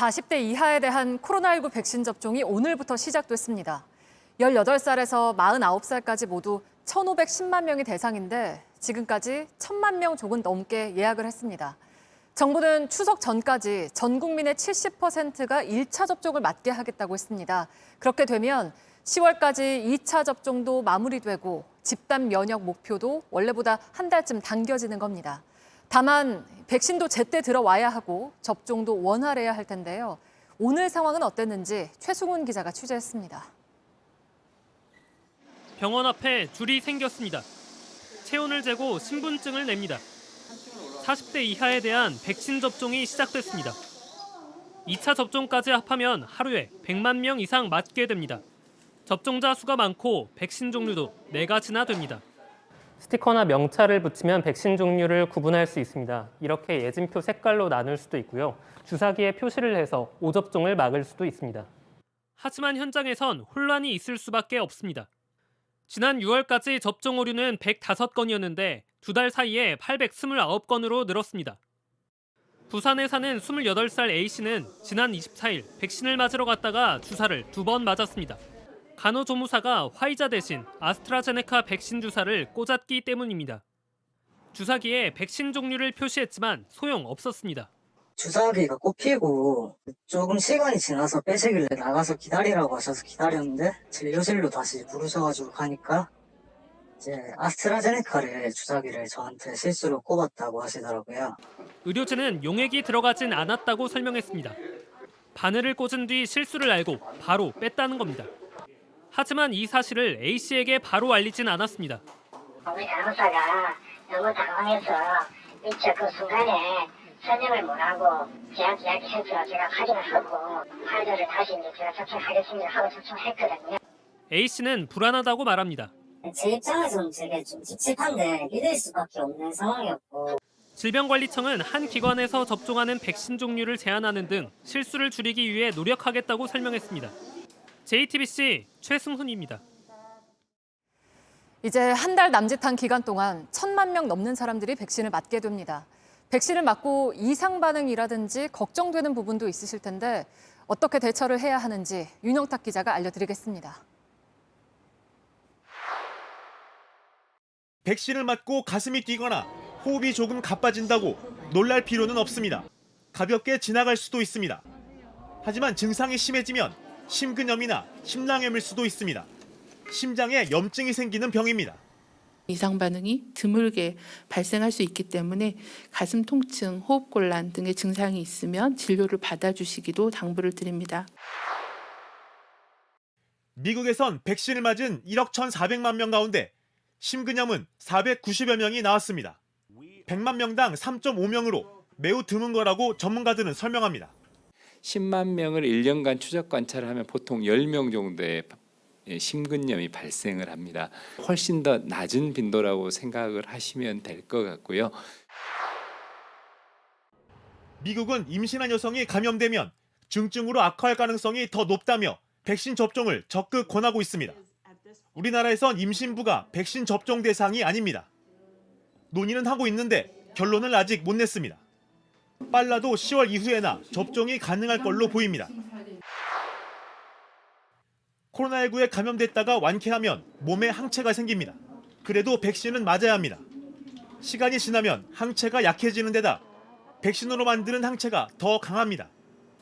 40대 이하에 대한 코로나19 백신 접종이 오늘부터 시작됐습니다. 18살에서 49살까지 모두 1,510만 명이 대상인데 지금까지 1,000만 명 조금 넘게 예약을 했습니다. 정부는 추석 전까지 전 국민의 70%가 1차 접종을 맞게 하겠다고 했습니다. 그렇게 되면 10월까지 2차 접종도 마무리되고 집단 면역 목표도 원래보다 한 달쯤 당겨지는 겁니다. 다만 백신도 제때 들어와야 하고 접종도 원활해야 할 텐데요. 오늘 상황은 어땠는지 최승훈 기자가 취재했습니다. 병원 앞에 줄이 생겼습니다. 체온을 재고 신분증을 냅니다. 40대 이하에 대한 백신 접종이 시작됐습니다. 2차 접종까지 합하면 하루에 100만 명 이상 맞게 됩니다. 접종자 수가 많고 백신 종류도 4가지나 됩니다. 스티커나 명찰을 붙이면 백신 종류를 구분할 수 있습니다. 이렇게 예진표 색깔로 나눌 수도 있고요. 주사기에 표시를 해서 오접종을 막을 수도 있습니다. 하지만 현장에선 혼란이 있을 수밖에 없습니다. 지난 6월까지 접종 오류는 105건이었는데 2달 사이에 829건으로 늘었습니다. 부산에 사는 28살 A씨는 지난 24일 백신을 맞으러 갔다가 주사를 2번 맞았습니다. 간호조무사가 화이자 대신 아스트라제네카 백신 주사를 꽂았기 때문입니다. 주사기에 백신 종류를 표시했지만 소용없었습니다. 주사기가 꼽히고 조금 시간이 지나서 빼시길래 나가서 기다리라고 하셔서 기다렸는데 진료실로 다시 부르셔가지고 가니까 이제 아스트라제네카를 주사기를 저한테 실수로 꼽았다고 하시더라고요. 의료진은 용액이 들어가진 않았다고 설명했습니다. 바늘을 꽂은 뒤 실수를 알고 바로 뺐다는 겁니다. 하지만 이 사실을 A씨에게 바로 알리진 않았습니다. 우리 간호사가 너무 당황해서 미처 그 순간에 설명을 못하고 제한테 이야기해서 제가 확인을 하고 화이자를 다시 이제 제가 접종하겠습니다 하고 접종했거든요. A씨는 불안하다고 말합니다. 제 입장에서는 되게 좀 찝찝한데 믿을 수밖에 없는 상황이었고. 질병관리청은 한 기관에서 접종하는 백신 종류를 제한하는 등 실수를 줄이기 위해 노력하겠다고 설명했습니다. JTBC 최승훈입니다. 이제 한 달 남짓한 기간 동안 1,000만 명 넘는 사람들이 백신을 맞게 됩니다. 백신을 맞고 이상 반응이라든지 걱정되는 부분도 있으실 텐데 어떻게 대처를 해야 하는지 윤영탁 기자가 알려드리겠습니다. 백신을 맞고 가슴이 뛰거나 호흡이 조금 가빠진다고 놀랄 필요는 없습니다. 가볍게 지나갈 수도 있습니다. 하지만 증상이 심해지면 심근염이나 심낭염일 수도 있습니다. 심장에 염증이 생기는 병입니다. 이상 반응이 드물게 발생할 수 있기 때문에 가슴 통증, 호흡곤란 등의 증상이 있으면 진료를 받아주시기도 당부를 드립니다. 미국에선 백신을 맞은 1억 1,400만 명 가운데 심근염은 490여 명이 나왔습니다. 100만 명당 3.5명으로 매우 드문 거라고 전문가들은 설명합니다. 10만 명을 1년간 추적 관찰하면 보통 10명 정도의 심근염이 발생을 합니다. 훨씬 더 낮은 빈도라고 생각을 하시면 될 것 같고요. 미국은 임신한 여성이 감염되면 중증으로 악화할 가능성이 더 높다며 백신 접종을 적극 권하고 있습니다. 우리나라에선 임신부가 백신 접종 대상이 아닙니다. 논의는 하고 있는데 결론을 아직 못 냈습니다. 빨라도 10월 이후에나 접종이 가능할 걸로 보입니다. 코로나19에 감염됐다가 완쾌하면 몸에 항체가 생깁니다. 그래도 백신은 맞아야 합니다. 시간이 지나면 항체가 약해지는 데다 백신으로 만드는 항체가 더 강합니다.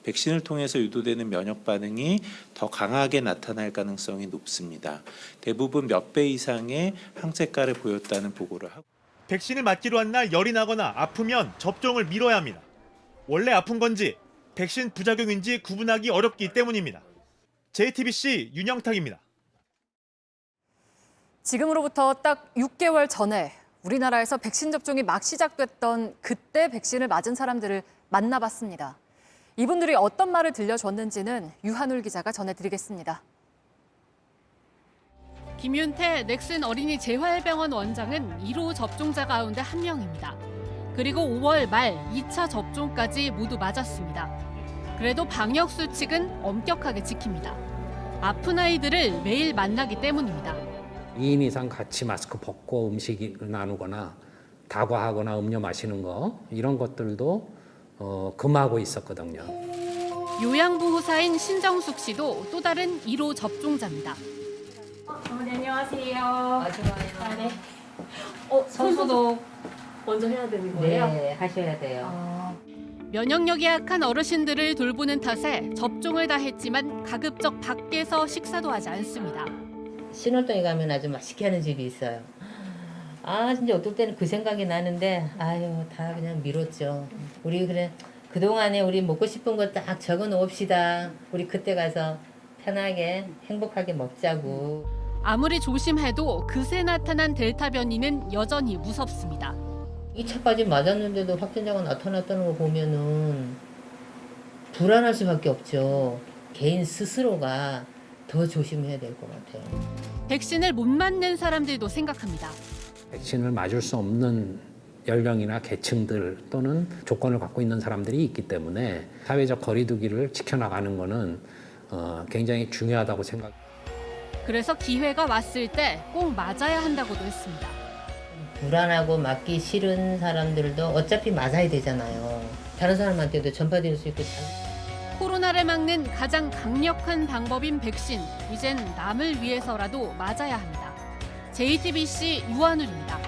백신을 통해서 유도되는 면역 반응이 더 강하게 나타날 가능성이 높습니다. 대부분 몇 배 이상의 항체가를 보였다는 보고를 하고. 백신을 맞기로 한 날 열이 나거나 아프면 접종을 미뤄야 합니다. 원래 아픈 건지 백신 부작용인지 구분하기 어렵기 때문입니다. JTBC 윤영탁입니다. 지금으로부터 딱 6개월 전에 우리나라에서 백신 접종이 막 시작됐던 그때 백신을 맞은 사람들을 만나봤습니다. 이분들이 어떤 말을 들려줬는지는 유한울 기자가 전해드리겠습니다. 김윤태 넥슨 어린이 재활병원 원장은 1호 접종자 가운데 한 명입니다. 그리고 5월 말 2차 접종까지 모두 맞았습니다. 그래도 방역 수칙은 엄격하게 지킵니다. 아픈 아이들을 매일 만나기 때문입니다. 2인 이상 같이 마스크 벗고 음식을 나누거나 다과하거나 음료 마시는 거 이런 것들도 금하고 있었거든요. 요양보호사인 신정숙 씨도 또 다른 1호 접종자입니다. 어머니 안녕하세요. 네. 손소독 먼저 해야 되는 거예요? 네, 하셔야 돼요. 면역력이 약한 어르신들을 돌보는 탓에 접종을 다 했지만 가급적 밖에서 식사도 하지 않습니다. 신월동에 가면 아주 맛있게 하는 집이 있어요. 아, 진짜 어떨 때는 그 생각이 나는데 아유, 다 그냥 미뤘죠. 우리 그래 그동안에 우리 먹고 싶은 거 딱 적어 놓읍시다. 우리 그때 가서 편하게 행복하게 먹자고. 아무리 조심해도 그새 나타난 델타 변이는 여전히 무섭습니다. 2차까지 맞았는데도 확진자가 나타났다는 거 보면은 불안할 수밖에 없죠. 개인 스스로가 더 조심해야 될 것 같아요. 백신을 못 맞는 사람들도 생각합니다. 백신을 맞을 수 없는 연령이나 계층들 또는 조건을 갖고 있는 사람들이 있기 때문에 사회적 거리두기를 지켜나가는 것은 굉장히 중요하다고 생각합니다. 그래서 기회가 왔을 때 꼭 맞아야 한다고도 했습니다. 불안하고 맞기 싫은 사람들도 어차피 맞아야 되잖아요. 다른 사람한테도 전파될 수 있고. 코로나를 막는 가장 강력한 방법인 백신, 이젠 남을 위해서라도 맞아야 합니다. JTBC 유한울입니다.